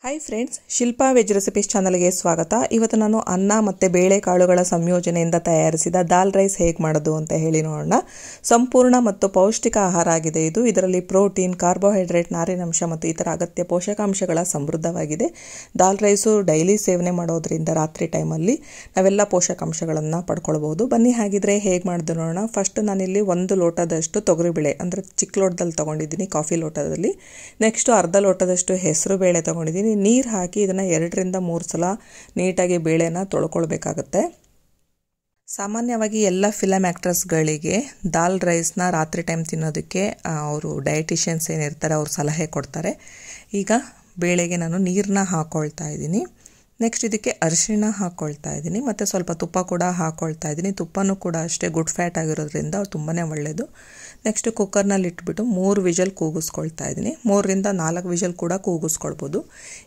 Hi friends, Shilpa veg recipes ಚಾನಲ್ಗೆ ಸ್ವಾಗತ. ಇವತ್ತು ನಾನು ಅನ್ನ ಮತ್ತು ಬೇಳೆಕಾಳುಗಳ ಸಂಯೋಜನೆಯಿಂದ ತಯಾರಿಸಿದ ದಾಲ್ ರೈಸ್ ಹೇಗೆ ಮಾಡೋದು ಅಂತ ಹೇಳಿ ನೋಡೋಣ. ಸಂಪೂರ್ಣ ಮತ್ತು ಪೌಷ್ಟಿಕ ಆಹಾರ ಆಗಿದೆ ಇದು. ಇದರಲ್ಲಿ ಪ್ರೋಟೀನ್, ಕಾರ್ಬೋಹೈಡ್ರೇಟ್, ನಾರಿನಾಂಶ ಮತ್ತು ಇತರ ಅಗತ್ಯ ಪೋಷಕಾಂಶಗಳ ಸಮೃದ್ಧವಾಗಿದೆ. ದಾಲ್ ರೈಸು ಡೈಲಿ ಸೇವನೆ ಮಾಡೋದ್ರಿಂದ ರಾತ್ರಿ ಟೈಮಲ್ಲಿ ನಾವೆಲ್ಲ ಪೋಷಕಾಂಶಗಳನ್ನು ಪಡ್ಕೊಳ್ಬೋದು. ಬನ್ನಿ ಹಾಗಿದ್ರೆ ಹೇಗೆ ಮಾಡೋದು ನೋಡೋಣ. ಫಸ್ಟ್ ನಾನಿಲ್ಲಿ 1 ಲೋಟದಷ್ಟು ತೊಗರಿಬೇಳೆ ಅಂದರೆ ಚಿಕ್ಕ ಲೋಟದಲ್ಲಿ ತೊಗೊಂಡಿದ್ದೀನಿ, ಕಾಫಿ ಲೋಟದಲ್ಲಿ. ನೆಕ್ಸ್ಟು ಅರ್ಧ ಲೋಟದಷ್ಟು ಹೆಸರು ಬೇಳೆ ತೊಗೊಂಡಿದ್ದೀನಿ. ನೀರು ಹಾಕಿ ಇದನ್ನು 2 ರಿಂದ 3 ಸಲ ನೀಟಾಗಿ ಬೇಳೆನ ತೊಳ್ಕೊಳ್ಬೇಕಾಗತ್ತೆ. ಸಾಮಾನ್ಯವಾಗಿ ಎಲ್ಲ ಫಿಲಮ್ ಆ್ಯಕ್ಟ್ರಸ್ಗಳಿಗೆ ದಾಲ್ ರೈಸ್ನ ರಾತ್ರಿ ಟೈಮ್ ತಿನ್ನೋದಕ್ಕೆ ಅವರು ಡಯಟಿಷಿಯನ್ಸ್ ಏನಿರ್ತಾರೆ ಅವ್ರು ಸಲಹೆ ಕೊಡ್ತಾರೆ. ಈಗ ಬೇಳೆಗೆ ನಾನು ನೀರನ್ನ ಹಾಕ್ಕೊಳ್ತಾ ಇದ್ದೀನಿ. ನೆಕ್ಸ್ಟ್ ಇದಕ್ಕೆ ಅರಿಶಿಣ ಹಾಕ್ಕೊಳ್ತಾ ಇದ್ದೀನಿ ಮತ್ತು ಸ್ವಲ್ಪ ತುಪ್ಪ ಕೂಡ ಹಾಕ್ಕೊಳ್ತಾ ಇದ್ದೀನಿ. ತುಪ್ಪನೂ ಕೂಡ ಅಷ್ಟೇ ಗುಡ್ ಫ್ಯಾಟ್ ಆಗಿರೋದ್ರಿಂದ ತುಂಬಾ ಒಳ್ಳೆಯದು. ನೆಕ್ಸ್ಟ್ ಕುಕ್ಕರ್ನಲ್ಲಿ ಇಟ್ಬಿಟ್ಟು 3 ವಿಷಲ್ ಕೂಗಿಸ್ಕೊಳ್ತಾ ಇದ್ದೀನಿ. 3 ರಿಂದ 4 ವಿಷಲ್ ಕೂಡ ಕೂಗಿಸ್ಕೊಳ್ಬೋದು.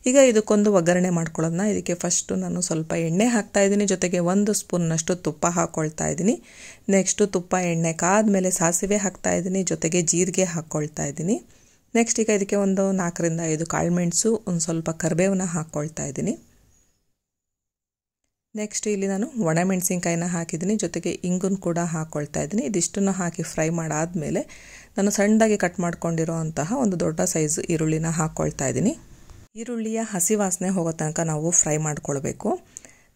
ಈಗ ಇದಕ್ಕೊಂದು ಒಗ್ಗರಣೆ ಮಾಡ್ಕೊಳ್ಳೋದನ್ನ. ಇದಕ್ಕೆ ಫಸ್ಟು ನಾನು ಸ್ವಲ್ಪ ಎಣ್ಣೆ ಹಾಕ್ತಾ ಇದ್ದೀನಿ, ಜೊತೆಗೆ 1 ಸ್ಪೂನ್ನಷ್ಟು ತುಪ್ಪ ಹಾಕ್ಕೊಳ್ತಾ ಇದ್ದೀನಿ. ನೆಕ್ಸ್ಟು ತುಪ್ಪ ಎಣ್ಣೆ ಕಾದ್ಮೇಲೆ ಸಾಸಿವೆ ಹಾಕ್ತಾ ಇದ್ದೀನಿ, ಜೊತೆಗೆ ಜೀರಿಗೆ ಹಾಕ್ಕೊಳ್ತಾ ಇದ್ದೀನಿ. ನೆಕ್ಸ್ಟ್ ಈಗ ಇದಕ್ಕೆ ಒಂದು 4 ರಿಂದ 5 ಕಾಳುಮೆಣಸು, ಒಂದು ಸ್ವಲ್ಪ ಕರಿಬೇವನ್ನ ಹಾಕ್ಕೊಳ್ತಾ ಇದ್ದೀನಿ. ನೆಕ್ಸ್ಟ್ ಇಲ್ಲಿ ನಾನು ಒಣಮೆಣಸಿನ್ಕಾಯಿನ ಹಾಕಿದ್ದೀನಿ, ಜೊತೆಗೆ ಇಂಗನ್ನು ಕೂಡ ಹಾಕ್ಕೊಳ್ತಾ ಇದ್ದೀನಿ. ಇದಿಷ್ಟನ್ನು ಹಾಕಿ ಫ್ರೈ ಮಾಡಾದಮೇಲೆ ನಾನು ಸಣ್ಣದಾಗಿ ಕಟ್ ಮಾಡ್ಕೊಂಡಿರೋ ಅಂತಹ ಒಂದು ದೊಡ್ಡ ಸೈಜ್ ಈರುಳ್ಳಿನ ಹಾಕ್ಕೊಳ್ತಾ ಇದ್ದೀನಿ. ಈರುಳ್ಳಿಯ ಹಸಿ ವಾಸನೆ ಹೋಗೋ ತನಕ ನಾವು ಫ್ರೈ ಮಾಡ್ಕೊಳ್ಬೇಕು.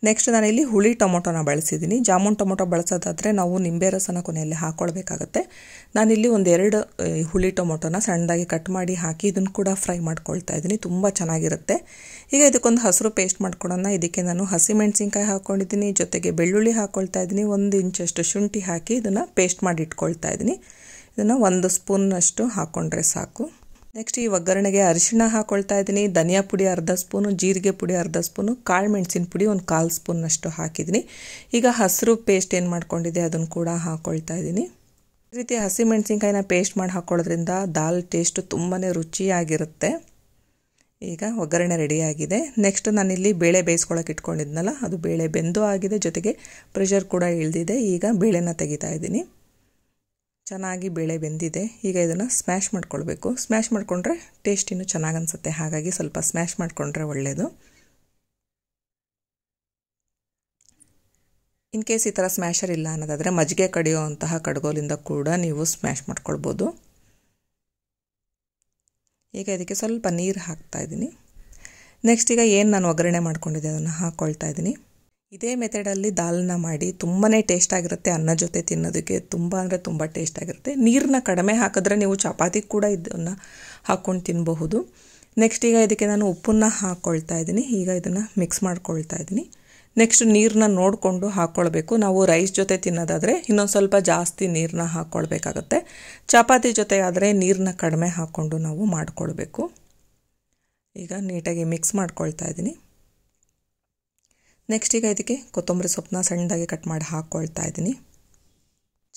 ನೆಕ್ಸ್ಟ್ ನಾನಿಲ್ಲಿ ಹುಳಿ ಟೊಮೊಟೊನ ಬಳಸಿದ್ದೀನಿ. ಜಾಮೂನ್ ಟೊಮೊಟೊ ಬಳಸೋದಾದರೆ ನಾವು ನಿಂಬೆ ರಸನ ಕೊನೆಯಲ್ಲಿ ಹಾಕ್ಕೊಳ್ಬೇಕಾಗತ್ತೆ. ನಾನಿಲ್ಲಿ 1-2 ಹುಳಿ ಟೊಮೊಟೊನ ಸಣ್ಣದಾಗಿ ಕಟ್ ಮಾಡಿ ಹಾಕಿ ಇದನ್ನು ಕೂಡ ಫ್ರೈ ಮಾಡ್ಕೊಳ್ತಾ ಇದ್ದೀನಿ. ತುಂಬ ಚೆನ್ನಾಗಿರುತ್ತೆ. ಈಗ ಇದಕ್ಕೊಂದು ಹಸಿರು ಪೇಸ್ಟ್ ಮಾಡ್ಕೊಳ್ಳೋಣ. ಇದಕ್ಕೆ ನಾನು ಹಸಿಮೆಣಸಿನ್ಕಾಯಿ ಹಾಕ್ಕೊಂಡಿದ್ದೀನಿ, ಜೊತೆಗೆ ಬೆಳ್ಳುಳ್ಳಿ ಹಾಕ್ಕೊಳ್ತಾ ಇದ್ದೀನಿ. 1 ಇಂಚಷ್ಟು ಶುಂಠಿ ಹಾಕಿ ಇದನ್ನು ಪೇಸ್ಟ್ ಮಾಡಿ ಇಟ್ಕೊಳ್ತಾ ಇದ್ದೀನಿ. ಇದನ್ನು 1 ಸ್ಪೂನ್ನಷ್ಟು ಹಾಕ್ಕೊಂಡ್ರೆ ಸಾಕು. ನೆಕ್ಸ್ಟ್ ಈ ಒಗ್ಗರಣೆಗೆ ಅರಿಶಿಣ ಹಾಕ್ಕೊಳ್ತಾ ಇದ್ದೀನಿ, ಧನಿಯಾ ಪುಡಿ ಅರ್ಧ ಸ್ಪೂನು, ಜೀರಿಗೆ ಪುಡಿ ಅರ್ಧ ಸ್ಪೂನು, ಕಾಳು ಮೆಣಸಿನ ಪುಡಿ 1/4 ಸ್ಪೂನ್ನಷ್ಟು ಹಾಕಿದ್ದೀನಿ. ಈಗ ಹಸಿರು ಪೇಸ್ಟ್ ಏನು ಮಾಡ್ಕೊಂಡಿದೆ ಅದನ್ನು ಕೂಡ ಹಾಕ್ಕೊಳ್ತಾ ಇದ್ದೀನಿ. ಈ ರೀತಿ ಹಸಿಮೆಣಸಿನ್ಕಾಯಿನ ಪೇಸ್ಟ್ ಮಾಡಿ ಹಾಕ್ಕೊಳ್ಳೋದ್ರಿಂದ ದಾಲ್ ಟೇಸ್ಟು ತುಂಬಾ ರುಚಿಯಾಗಿರುತ್ತೆ. ಈಗ ಒಗ್ಗರಣೆ ರೆಡಿಯಾಗಿದೆ. ನೆಕ್ಸ್ಟ್ ನಾನಿಲ್ಲಿ ಬೇಳೆ ಬೇಯಿಸ್ಕೊಳ್ಳೋಕೆ ಇಟ್ಕೊಂಡಿದ್ನಲ್ಲ, ಅದು ಬೇಳೆ ಬೆಂದು ಆಗಿದೆ, ಜೊತೆಗೆ ಪ್ರೆಷರ್ ಕೂಡ ಇಳಿದಿದೆ. ಈಗ ಬೇಳೆನ ತೆಗಿತಾ ಇದ್ದೀನಿ. ಚೆನ್ನಾಗಿ ಬೇಳೆ ಬೆಂದಿದೆ. ಈಗ ಇದನ್ನು ಸ್ಮ್ಯಾಶ್ ಮಾಡ್ಕೊಳ್ಬೇಕು. ಸ್ಮ್ಯಾಶ್ ಮಾಡಿಕೊಂಡ್ರೆ ಟೇಸ್ಟ್ ಇನ್ನೂ ಚೆನ್ನಾಗಿ ಅನಿಸುತ್ತೆ, ಹಾಗಾಗಿ ಸ್ವಲ್ಪ ಸ್ಮ್ಯಾಶ್ ಮಾಡಿಕೊಂಡ್ರೆ ಒಳ್ಳೆಯದು. ಇನ್ ಕೇಸ್ ಈ ಥರ ಸ್ಮ್ಯಾಶರ್ ಇಲ್ಲ ಅನ್ನೋದಾದರೆ ಮಜ್ಜಿಗೆ ಕಡಿಯೋ ಅಂತಹ ಕಡ್ಗೋಲಿಂದ ಕೂಡ ನೀವು ಸ್ಮ್ಯಾಶ್ ಮಾಡ್ಕೊಳ್ಬೋದು. ಈಗ ಇದಕ್ಕೆ ಸ್ವಲ್ಪ ನೀರು ಹಾಕ್ತಾ ಇದ್ದೀನಿ. ನೆಕ್ಸ್ಟ್ ಈಗ ಏನು ನಾನು ಒಗ್ಗರಣೆ ಮಾಡ್ಕೊಂಡಿದ್ದೆ ಅದನ್ನು ಹಾಕ್ಕೊಳ್ತಾ ಇದ್ದೀನಿ. ಇದೇ ಮೆಥಡಲ್ಲಿ ದಾಲ್ನ ಮಾಡಿ ತುಂಬಾ ಟೇಸ್ಟ್ ಆಗಿರುತ್ತೆ. ಅನ್ನ ಜೊತೆ ತಿನ್ನೋದಕ್ಕೆ ತುಂಬ ಅಂದರೆ ತುಂಬ ಟೇಸ್ಟ್ ಆಗಿರುತ್ತೆ. ನೀರನ್ನ ಕಡಿಮೆ ಹಾಕಿದ್ರೆ ನೀವು ಚಪಾತಿ ಕೂಡ ಇದನ್ನು ಹಾಕ್ಕೊಂಡು ತಿನ್ನಬಹುದು. ನೆಕ್ಸ್ಟ್ ಈಗ ಇದಕ್ಕೆ ನಾನು ಉಪ್ಪನ್ನು ಹಾಕ್ಕೊಳ್ತಾ ಇದ್ದೀನಿ. ಈಗ ಇದನ್ನು ಮಿಕ್ಸ್ ಮಾಡ್ಕೊಳ್ತಾ ಇದ್ದೀನಿ. ನೆಕ್ಸ್ಟ್ ನೀರನ್ನ ನೋಡಿಕೊಂಡು ಹಾಕ್ಕೊಳ್ಬೇಕು. ನಾವು ರೈಸ್ ಜೊತೆ ತಿನ್ನೋದಾದರೆ ಇನ್ನೊಂದು ಸ್ವಲ್ಪ ಜಾಸ್ತಿ ನೀರನ್ನ ಹಾಕ್ಕೊಳ್ಬೇಕಾಗತ್ತೆ. ಚಪಾತಿ ಜೊತೆ ಆದರೆ ನೀರನ್ನ ಕಡಿಮೆ ಹಾಕ್ಕೊಂಡು ನಾವು ಮಾಡ್ಕೊಳ್ಬೇಕು. ಈಗ ನೀಟಾಗಿ ಮಿಕ್ಸ್ ಮಾಡ್ಕೊಳ್ತಾ ಇದ್ದೀನಿ. ನೆಕ್ಸ್ಟ್ ಈಗ ಇದಕ್ಕೆ ಕೊತ್ತಂಬರಿ ಸೊಪ್ಪನ್ನ ಸಣ್ಣದಾಗಿ ಕಟ್ ಮಾಡಿ ಹಾಕ್ಕೊಳ್ತಾ ಇದ್ದೀನಿ.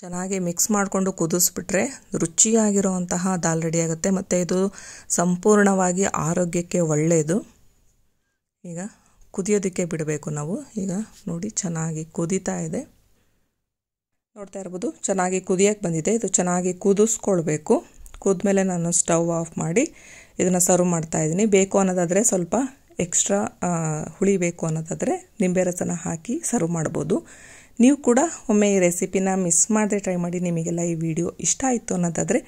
ಚೆನ್ನಾಗಿ ಮಿಕ್ಸ್ ಮಾಡಿಕೊಂಡು ಕುದಿಸ್ಬಿಟ್ರೆ ರುಚಿಯಾಗಿರುವಂತಹ ದಾಲ್ ರೆಡಿ ಆಗುತ್ತೆ ಮತ್ತು ಇದು ಸಂಪೂರ್ಣವಾಗಿ ಆರೋಗ್ಯಕ್ಕೆ ಒಳ್ಳೆಯದು. ಈಗ ಕುದಿಯೋದಕ್ಕೆ ಬಿಡಬೇಕು ನಾವು. ಈಗ ನೋಡಿ ಚೆನ್ನಾಗಿ ಕುದೀತಾ ಇದೆ, ನೋಡ್ತಾ ಇರ್ಬೋದು. ಚೆನ್ನಾಗಿ ಕುದಿಯೋಕ್ಕೆ ಬಂದಿದೆ. ಇದು ಚೆನ್ನಾಗಿ ಕುದಿಸ್ಕೊಳ್ಬೇಕು. ಕುದ್ಮೇಲೆ ನಾನು ಸ್ಟವ್ ಆಫ್ ಮಾಡಿ ಇದನ್ನು ಸರ್ವ್ ಮಾಡ್ತಾ ಇದ್ದೀನಿ. ಬೇಕು ಅನ್ನೋದಾದರೆ ಸ್ವಲ್ಪ ಎಕ್ಸ್ಟ್ರಾ ಹುಳಿ ಬೇಕು ಅನ್ನೋದಾದರೆ ನಿಂಬೆ ರಸನ ಹಾಕಿ ಸರ್ವ್ ಮಾಡ್ಬೋದು. ನೀವು ಕೂಡ ಒಮ್ಮೆ ಈ ರೆಸಿಪಿನ ಮಿಸ್ ಮಾಡದೆ ಟ್ರೈ ಮಾಡಿ. ನಿಮಗೆಲ್ಲ ಈ ವಿಡಿಯೋ ಇಷ್ಟ ಆಯಿತು ಅನ್ನೋದಾದರೆ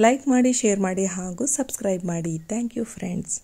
ಲೈಕ್ ಮಾಡಿ, ಶೇರ್ ಮಾಡಿ ಹಾಗೂ ಸಬ್ಸ್ಕ್ರೈಬ್ ಮಾಡಿ. Thank you friends.